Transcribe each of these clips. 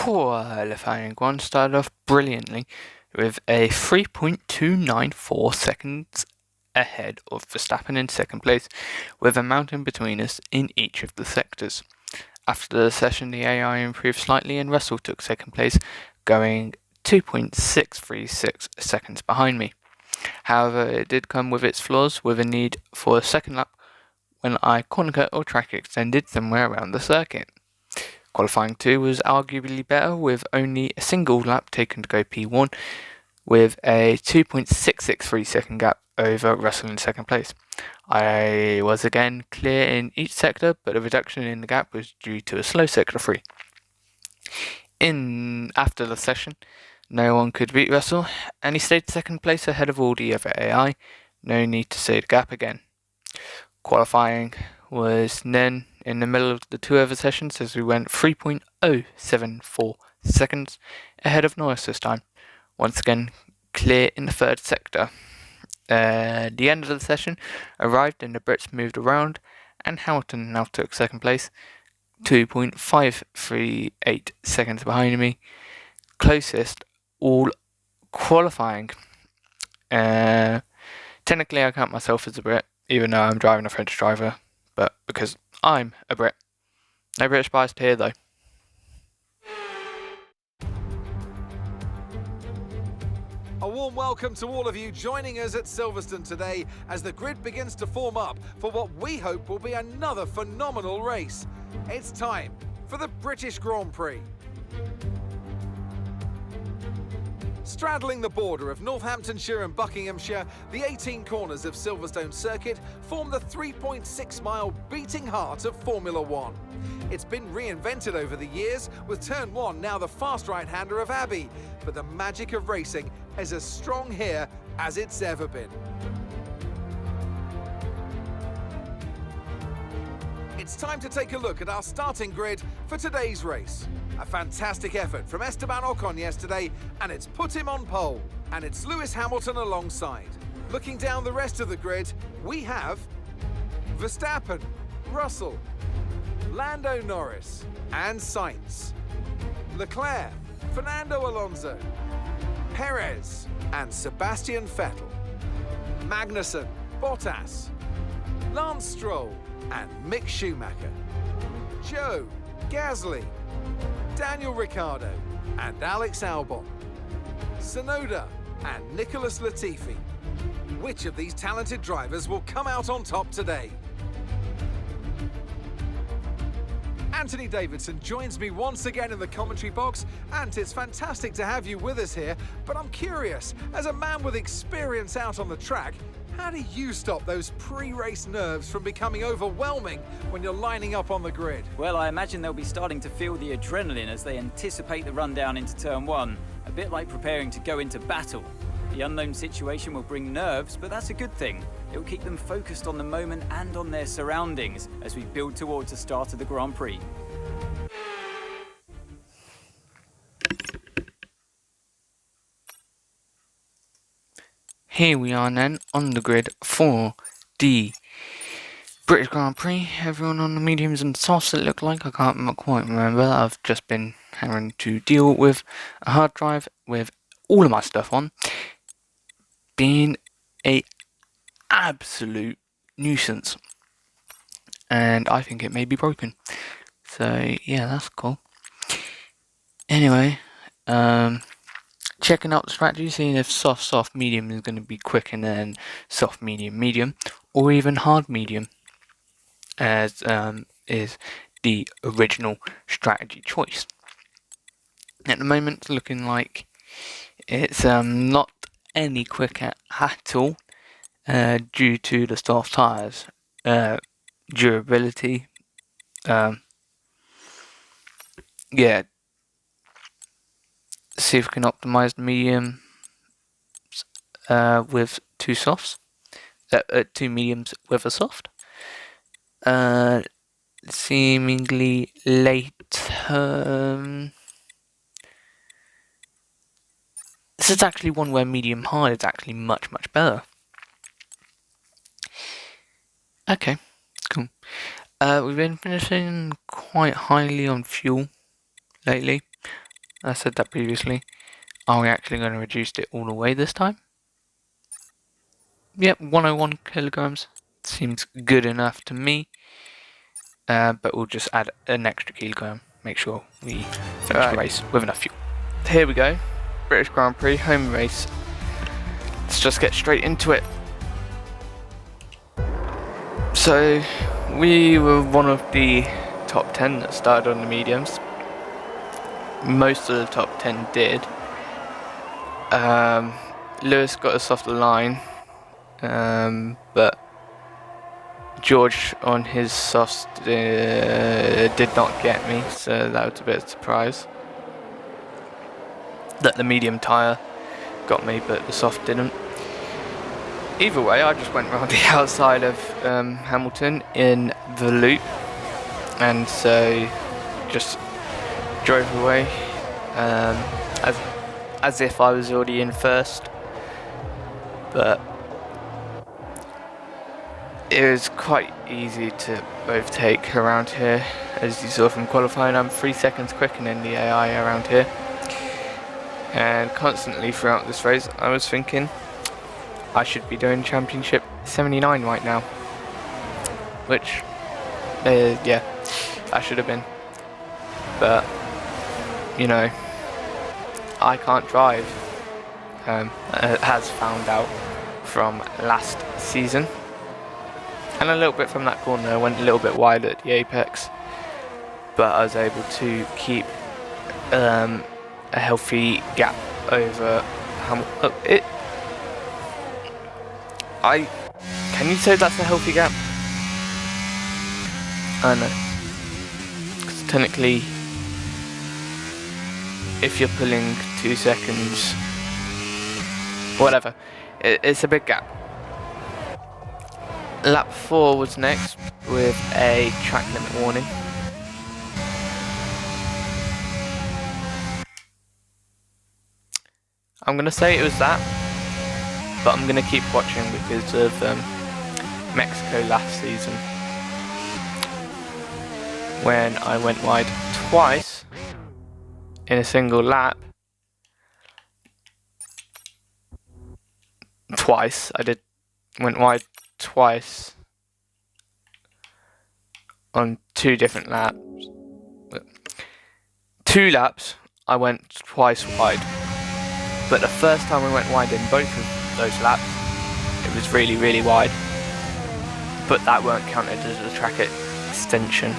qualifying one started off brilliantly with a 3.294 seconds ahead of Verstappen in second place, with a mountain between us in each of the sectors. After the session, the AI improved slightly and Russell took second place, going 2.636 seconds behind me. However, it did come with its flaws, with a need for a second lap when I corner cut or track extended somewhere around the circuit. Qualifying 2 was arguably better, with only a single lap taken to go P1, with a 2.663 second gap over Russell in second place. I was again clear in each sector, but a reduction in the gap was due to a slow sector 3. After the session, no one could beat Russell, and he stayed second place ahead of all the other AI. No need to say the gap again. Qualifying was then in the middle of the two other sessions, as we went 3.074 seconds ahead of Norris this time. Once again, clear in the third sector. The end of the session arrived and the Brits moved around, and Hamilton now took second place, 2.538 seconds behind me, closest all qualifying. Technically I count myself as a Brit, even though I'm driving a French driver, but because I'm a Brit. No British bias here though. A warm welcome to all of you joining us at Silverstone today as the grid begins to form up for what we hope will be another phenomenal race. It's time for the British Grand Prix. Straddling the border of Northamptonshire and Buckinghamshire, the 18 corners of Silverstone Circuit form the 3.6-mile beating heart of Formula One. It's been reinvented over the years, with Turn 1 now the fast right-hander of Abbey, but the magic of racing is as strong here as it's ever been. It's time to take a look at our starting grid for today's race. A fantastic effort from Esteban Ocon yesterday, and it's put him on pole. And it's Lewis Hamilton alongside. Looking down the rest of the grid, we have Verstappen, Russell, Lando Norris, and Sainz, Leclerc, Fernando Alonso, Perez, and Sebastian Vettel, Magnussen, Bottas, Lance Stroll, and Mick Schumacher, Joe, Gasly, Daniel Ricciardo, and Alex Albon, Tsunoda, and Nicholas Latifi. Which of these talented drivers will come out on top today? Anthony Davidson joins me once again in the commentary box, and it's fantastic to have you with us here, but I'm curious, as a man with experience out on the track, how do you stop those pre-race nerves from becoming overwhelming when you're lining up on the grid? Well, I imagine they'll be starting to feel the adrenaline as they anticipate the rundown into Turn 1, a bit like preparing to go into battle. The unknown situation will bring nerves, but that's a good thing. It will keep them focused on the moment and on their surroundings as we build towards the start of the Grand Prix. Here we are then on the grid for the British Grand Prix. Everyone on the mediums and softs, it looked like. I can't quite remember. I've just been having to deal with a hard drive with all of my stuff on, being a absolute nuisance, and I think it may be broken. So yeah, that's cool. Anyway, checking out the strategy, seeing if soft medium is going to be quick, and then soft medium, or even hard medium, as is the original strategy choice. At the moment, it's looking like it's not any quicker at all, due to the soft tyres. Durability, yeah. See if we can optimize the medium with two softs, two mediums with a soft. Seemingly late. This is actually one where medium hard is actually much better. Okay, cool. We've been finishing quite highly on fuel lately. I said that previously. Are we actually going to reduce it all the way this time? Yep, 101 kilograms. Seems good enough to me. But we'll just add an extra kilogram. Make sure we finish the race with enough fuel. Here we go. British Grand Prix home race. Let's just get straight into it. So, we were one of the top 10 that started on the mediums. Most of the top 10 did. Lewis got us off the line, but George on his softs did not get me, so that was a bit of a surprise. That the medium tyre got me, but the soft didn't. Either way, I just went around the outside of Hamilton in the loop, and so just drove away as if I was already in first, but it was quite easy to overtake around here. As you saw from qualifying, I'm 3 seconds quicker than the AI around here, and constantly throughout this race I was thinking I should be doing Championship 79 right now, which yeah, I should have been, but you know, I can't drive, as found out from last season. And a little bit from that corner, I went a little bit wide at the apex, but I was able to keep a healthy gap over Hamilton. Can you say that's a healthy gap? I know. Because technically, if you're pulling 2 seconds, whatever, it's a big gap. Lap 4 was next with a track limit warning. I'm going to say it was that, but I'm going to keep watching because of Mexico last season, when I went wide twice in a single lap. Went wide twice on 2 different laps. 2 laps I went twice wide, but the first time I went wide in both of those laps, it was really, really wide, but that weren't counted as a track extension.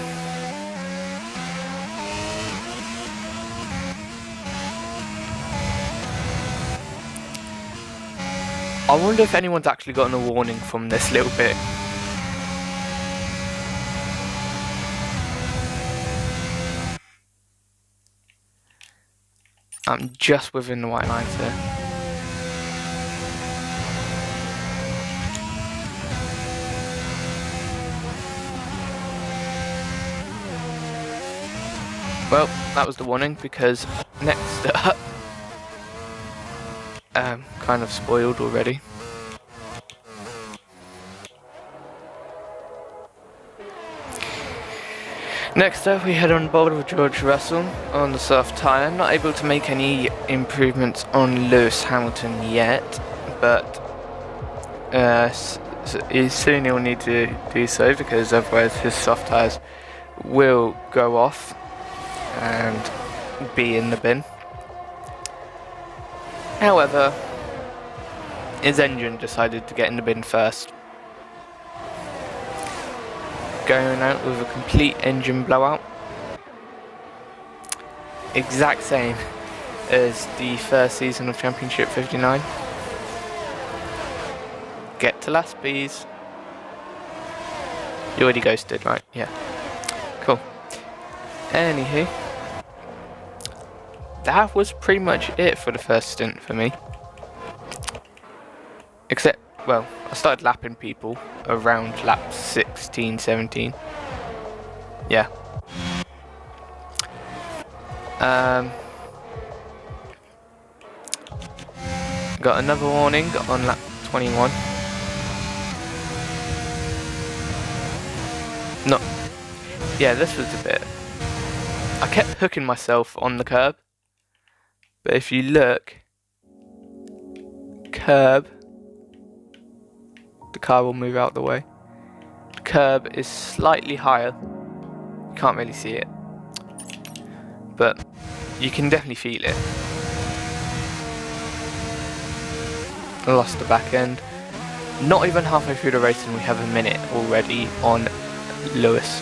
I wonder if anyone's actually gotten a warning from this little bit. I'm just within the white lines here. Well, that was the warning, because next up, kind of spoiled already. Next up, we head on board with George Russell on the soft tyre. Not able to make any improvements on Lewis Hamilton yet, but soon he'll need to do so, because otherwise his soft tyres will go off and be in the bin. However, his engine decided to get in the bin first, going out with a complete engine blowout. Exact same as the first season of Championship 59. Get to last, please. You already ghosted, right? Yeah. Cool. Anywho, that was pretty much it for the first stint for me. Except, well, I started lapping people around lap 16, 17. Yeah. Got another warning on lap 21. No. Yeah, this was a bit... I kept hooking myself on the curb, But if you look, curb, the car will move out the way. The curb is slightly higher. You can't really see it, but you can definitely feel it. I lost the back end. Not even halfway through the race and we have a minute already on Lewis.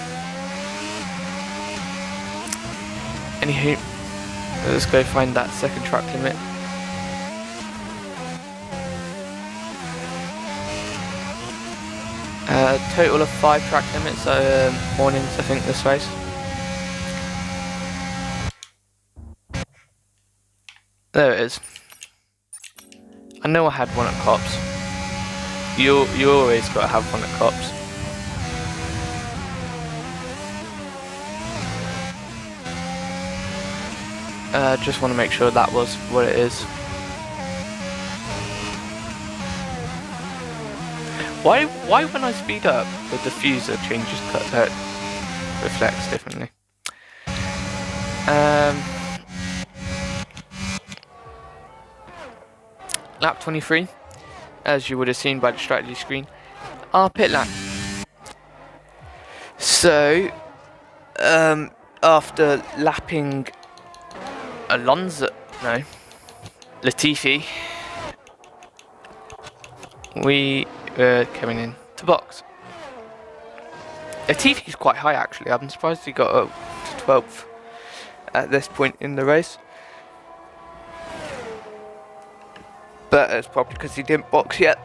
Anywho, let's go find that second track limit. Total of 5 track limits, mornings I think this race. There it is. I know I had one at Cops. You always gotta have one at Cops. Just want to make sure that was what it is. Why when I speed up, the diffuser changes reflects differently? Lap 23, as you would have seen by the strategy screen, our pit lap. So, after lapping Latifi, we were coming in to box. Latifi's quite high actually. I'm surprised he got up to 12th at this point in the race. But it's probably because he didn't box yet.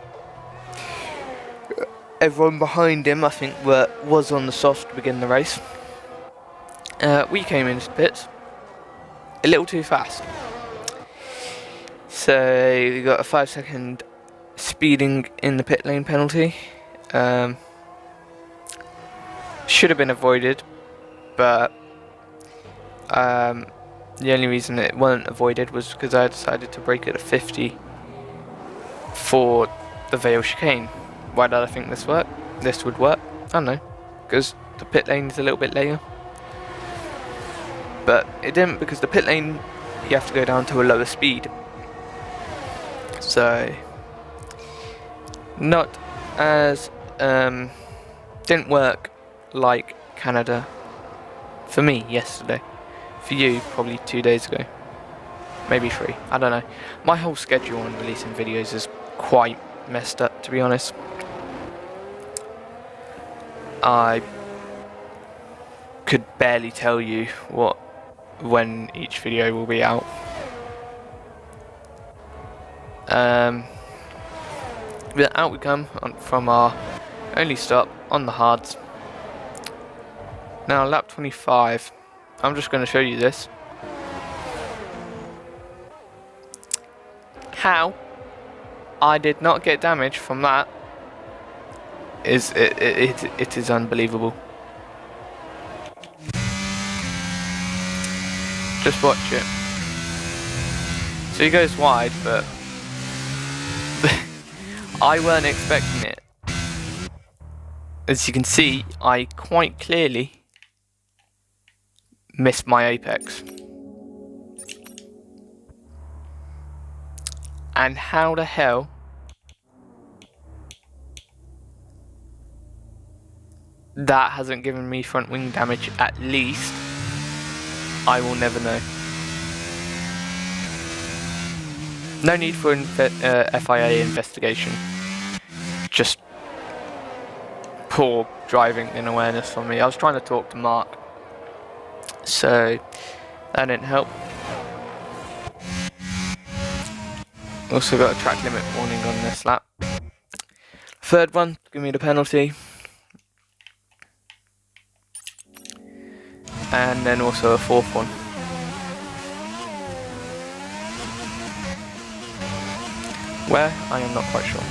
Everyone behind him, I think, was on the soft to begin the race. We came into the pits a little too fast. So we got a 5-second speeding in the pit lane penalty. Should have been avoided, but the only reason it wasn't avoided was because I decided to brake at a 50 for the Vale chicane. Why did I think this would work? I don't know, because the pit lane is a little bit later. But it didn't, because the pit lane you have to go down to a lower speed. So not as didn't work like Canada for me yesterday. For you, probably 2 days ago, maybe 3. I don't know. My whole schedule on releasing videos is quite messed up, to be honest. I could barely tell you when each video will be out. But out we come from our only stop on the hards. Now lap 25. I'm just going to show you this. How I did not get damage from that it is unbelievable. Just watch it. So he goes wide, but I weren't expecting it. As you can see, I quite clearly missed my apex. And how the hell that hasn't given me front wing damage at least, I will never know. No need for FIA investigation. Just poor driving in awareness from me. I was trying to talk to Mark, so that didn't help. Also got a track limit warning on this lap. Third one, give me the penalty. And then also a fourth one. Where? I am not quite sure.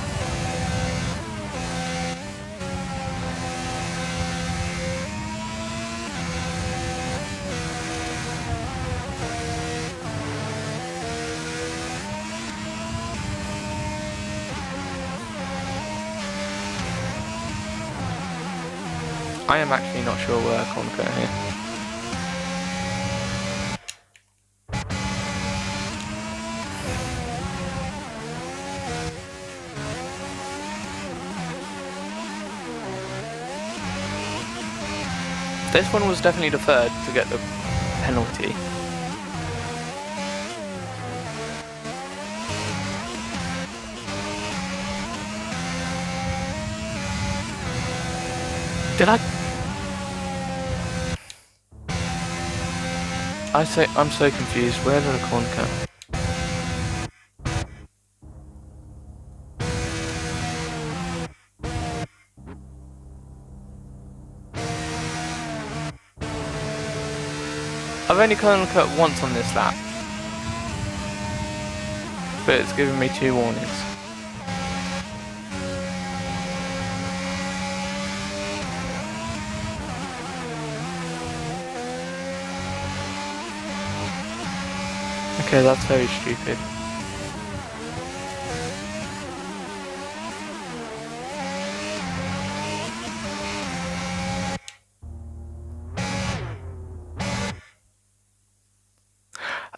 I am actually not sure where I can't go here. This one was definitely the third to get the penalty. Did I'm so confused. Where did the corner come? I've only corner cut once on this lap, but it's given me 2 warnings. Okay, that's very stupid.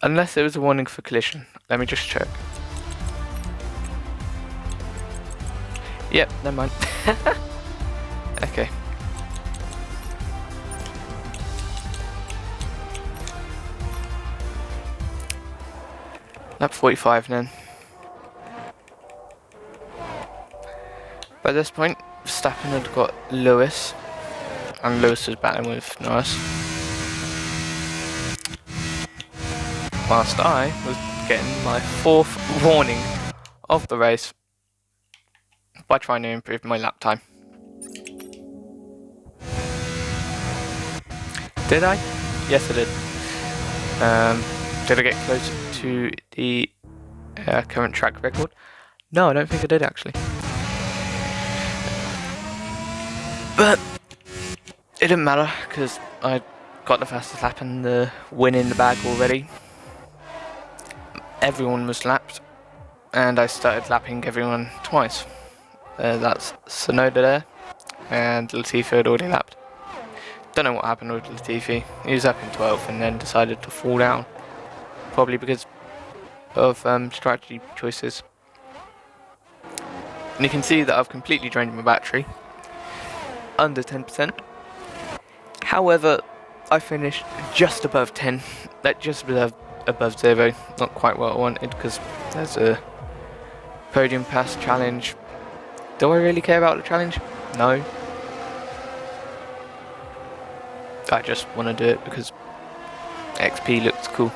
Unless it was a warning for collision. Let me just check. Yep, never mind. Okay. Lap 45 then. By this point, Verstappen had got Lewis, and Lewis was battling with Norris. Whilst I was getting my 4th warning of the race by trying to improve my lap time. Did I? Yes, I did. Did I get closer to the current track record? No, I don't think I did actually. But it didn't matter because I got the fastest lap and the win in the bag already. Everyone was lapped, and I started lapping everyone twice. That's Sonoda there, and Latifi had already lapped. Don't know what happened with Latifi. He was up in 12th and then decided to fall down. Probably because of strategy choices. And you can see that I've completely drained my battery. Under 10%. However, I finished just above 10. That just above 0. Not quite what I wanted because there's a podium pass challenge. Do I really care about the challenge? No. I just want to do it because XP looks cool.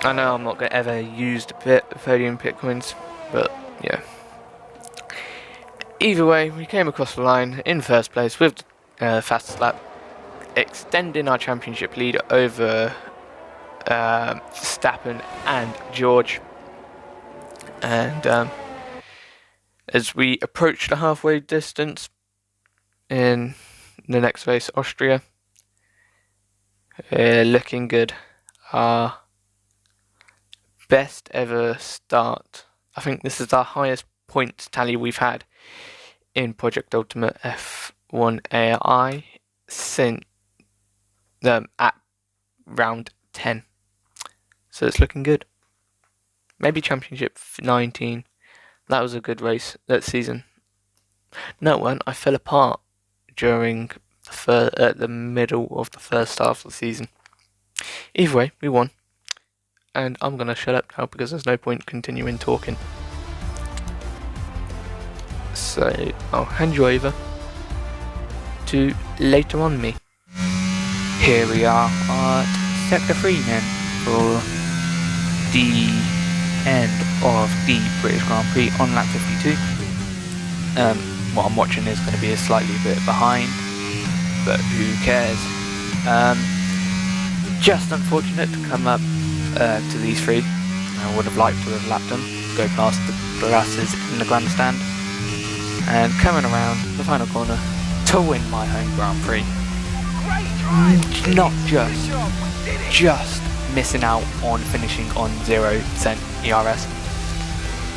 I know I'm not going to ever use the podium pit coins, but yeah. Either way, we came across the line in first place with the fastest lap, extending our championship lead over Verstappen and George. And as we approach the halfway distance in the next race, Austria, looking good. Our best ever start. I think this is our highest points tally we've had in Project Ultimate F1 AI since at round 10. So it's looking good. Maybe Championship 19. That was a good race that season. No, it wasn't. I fell apart during the middle of the first half of the season. Either way, we won. And I'm going to shut up now because there's no point continuing talking. So I'll hand you over to later on me. Here we are at Sector 3 then for the end of the British Grand Prix on lap 52. What I'm watching is going to be a slightly bit behind, but who cares? Just unfortunate to come up to these three. I would have liked to have lapped them, go past the glasses in the grandstand, and coming around the final corner to win my home Grand Prix. Not just missing out on finishing on 0% ERS.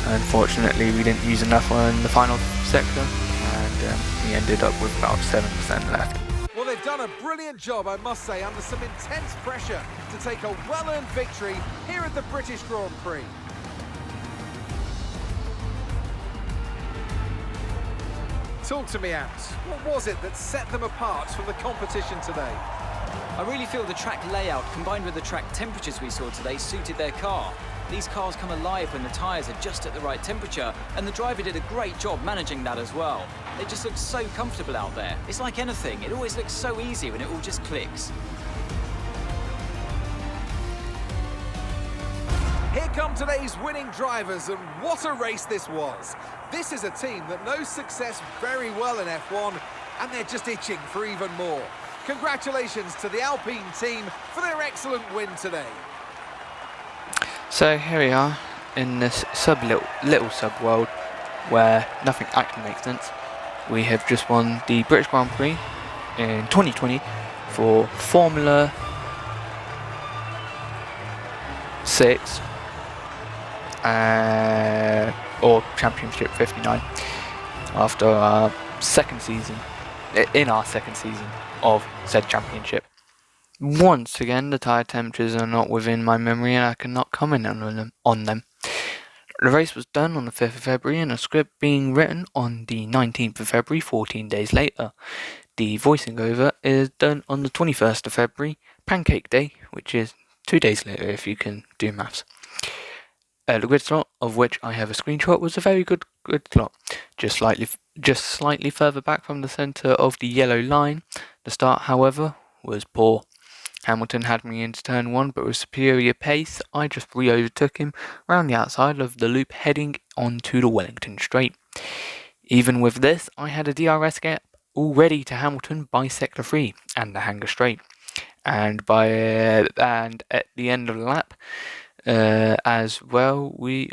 Unfortunately, we didn't use enough on the final sector, and we ended up with about 7% left. Well, they've done a brilliant job, I must say, under some intense pressure to take a well-earned victory here at the British Grand Prix. Talk to me, Ants. What was it that set them apart from the competition today? I really feel the track layout combined with the track temperatures we saw today suited their car. These cars come alive when the tyres are just at the right temperature, and the driver did a great job managing that as well. They just look so comfortable out there. It's like anything, it always looks so easy when it all just clicks. Here come today's winning drivers, and what a race this was. This is a team that knows success very well in F1, and they're just itching for even more. Congratulations to the Alpine team for their excellent win today. So here we are in this little sub-world where nothing actually makes sense. We have just won the British Grand Prix in 2020 for Formula 6 or Championship 59 after our second season, of said championship. Once again, the tyre temperatures are not within my memory and I cannot comment on them. The race was done on the 5th of February and a script being written on the 19th of February, 14 days later. The voicing over is done on the 21st of February, Pancake Day, which is 2 days later if you can do maths. The grid slot, of which I have a screenshot, was a very good grid slot, just slightly further back from the centre of the yellow line. The start, however, was poor. Hamilton had me into turn 1, but with superior pace, I just re-overtook him round the outside of the loop heading onto the Wellington Straight. Even with this, I had a DRS gap already to Hamilton by Sector 3 and the Hangar Straight. And at the end of the lap, as well, we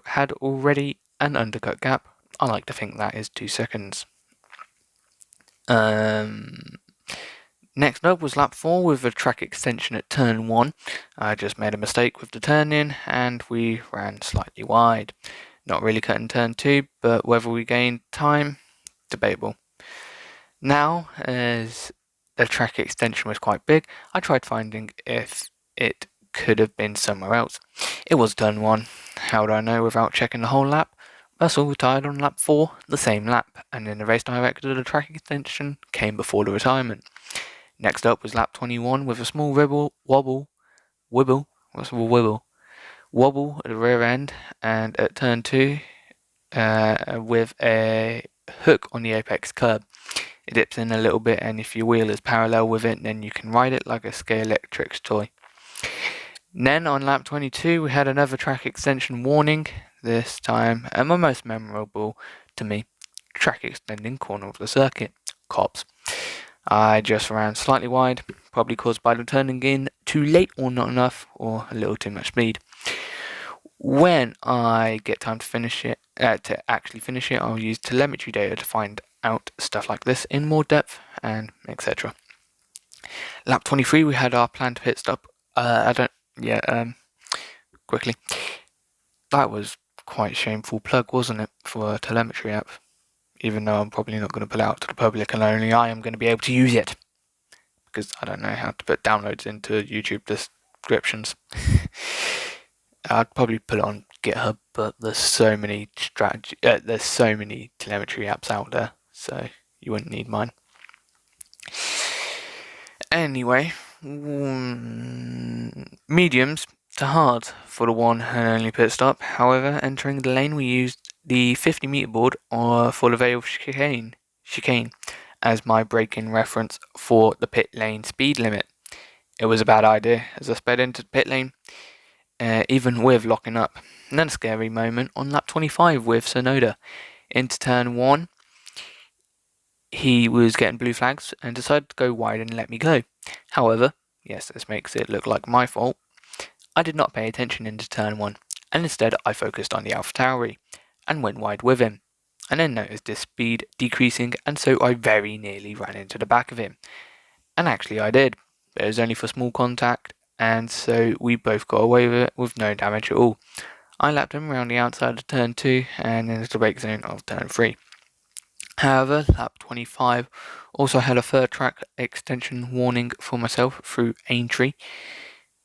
had already an undercut gap. I like to think that is 2 seconds. Next up was lap 4 with a track extension at turn 1. I just made a mistake with the turn in and we ran slightly wide. Not really cutting turn 2, but whether we gained time, debatable. Now, as the track extension was quite big, I tried finding if it could have been somewhere else. It was turn 1. How would I know without checking the whole lap? Russell retired on lap 4, the same lap, and in the race director the track extension came before the retirement. Next up was lap 21 with a small wobble at the rear end, and at turn 2 with a hook on the apex curb. It dips in a little bit, and if your wheel is parallel with it, then you can ride it like a Scalextric toy. Then on lap 22 we had another track extension warning, this time and my most memorable to me, track extending corner of the circuit, cops. I just ran slightly wide, probably caused by the turning in too late or not enough, or a little too much speed. When I get time to actually finish it, I'll use telemetry data to find out stuff like this in more depth and etc. Lap 23 we had our planned pit stop. Quickly. That was quite a shameful plug, wasn't it, for a telemetry app? Even though I'm probably not going to put it out to the public and only I am going to be able to use it. Because I don't know how to put downloads into YouTube descriptions. I'd probably put it on GitHub, but there's so many telemetry apps out there, so you wouldn't need mine. Anyway, mediums to hard for the one and only pit stop. However, entering the lane we used the 50 meter board for the Vale chicane as my braking reference for the pit lane speed limit. It was a bad idea as I sped into the pit lane, even with locking up. And then a scary moment on lap 25 with Sonoda. Into turn 1, he was getting blue flags and decided to go wide and let me go. However, yes, this makes it look like my fault, I did not pay attention into turn 1, and instead I focused on the AlphaTauri and went wide with him, and then noticed his speed decreasing, and so I very nearly ran into the back of him. And actually I did, but it was only for small contact, and so we both got away with it with no damage at all. I lapped him around the outside of turn 2 and into the brake zone of turn 3. However, lap 25 also had a third track extension warning for myself through Aintree,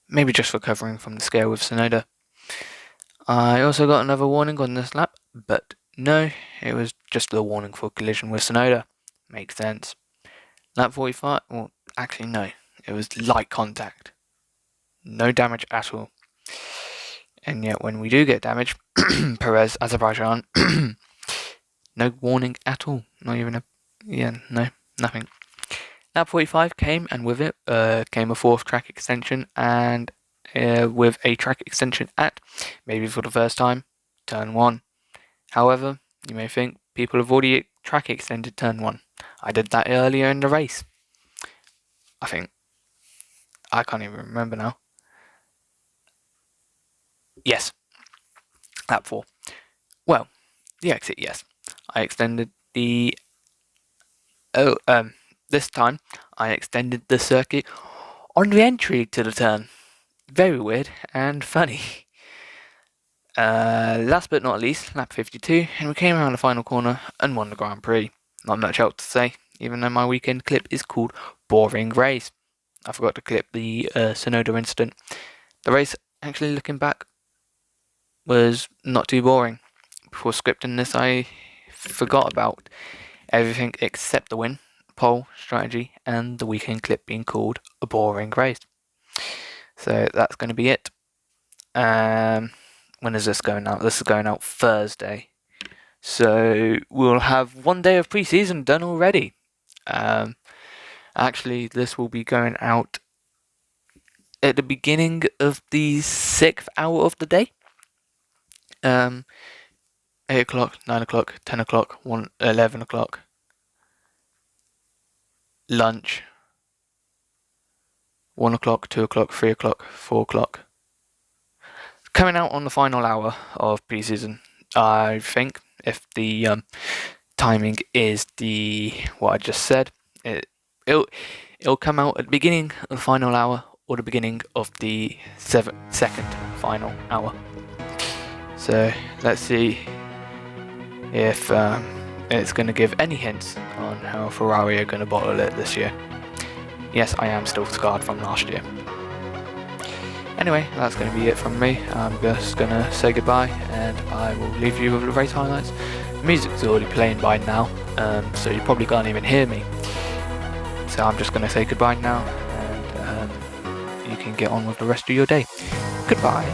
maybe just recovering from the scare with Sonoda. I also got another warning on this lap, but No, it was just a warning for collision with Sonoda. Makes sense. Lap 45, well, actually no, it was light contact. No damage at all. And yet when we do get damage, Perez, Azerbaijan, no warning at all. Not even no, nothing. Lap 45 came, and with it came a 4th track extension, and with a track extension at, maybe for the first time, turn 1. However, you may think people have already track extended turn 1. I did that earlier in the race. I think. I can't even remember now. Yes. Lap 4. Well, the exit, yes. I extended the... this time, I extended the circuit on the entry to the turn. Very weird and funny. Last but not least, lap 52, and we came around the final corner and won the Grand Prix. Not much else to say, even though my weekend clip is called Boring Race. I forgot to clip the Sonoda incident. The race, actually looking back, was not too boring. Before scripting this, I forgot about everything except the win, pole, strategy, and the weekend clip being called a boring race. So that's going to be it. When is this going out? This is going out Thursday. So we'll have 1 day of pre-season done already. Actually, this will be going out at the beginning of the 6th hour of the day. 8 o'clock, 9 o'clock, 10 o'clock, 11 o'clock. Lunch. 1 o'clock, 2 o'clock, 3 o'clock, 4 o'clock. Coming out on the final hour of pre-season, I think, if the timing is what I just said, it'll come out at the beginning of the final hour or the beginning of the second final hour. So let's see if it's going to give any hints on how Ferrari are going to bottle it this year. Yes, I am still scarred from last year. Anyway, that's going to be it from me. I'm just going to say goodbye, and I will leave you with the race highlights. The music's already playing by now, so you probably can't even hear me. So I'm just going to say goodbye now, and you can get on with the rest of your day. Goodbye.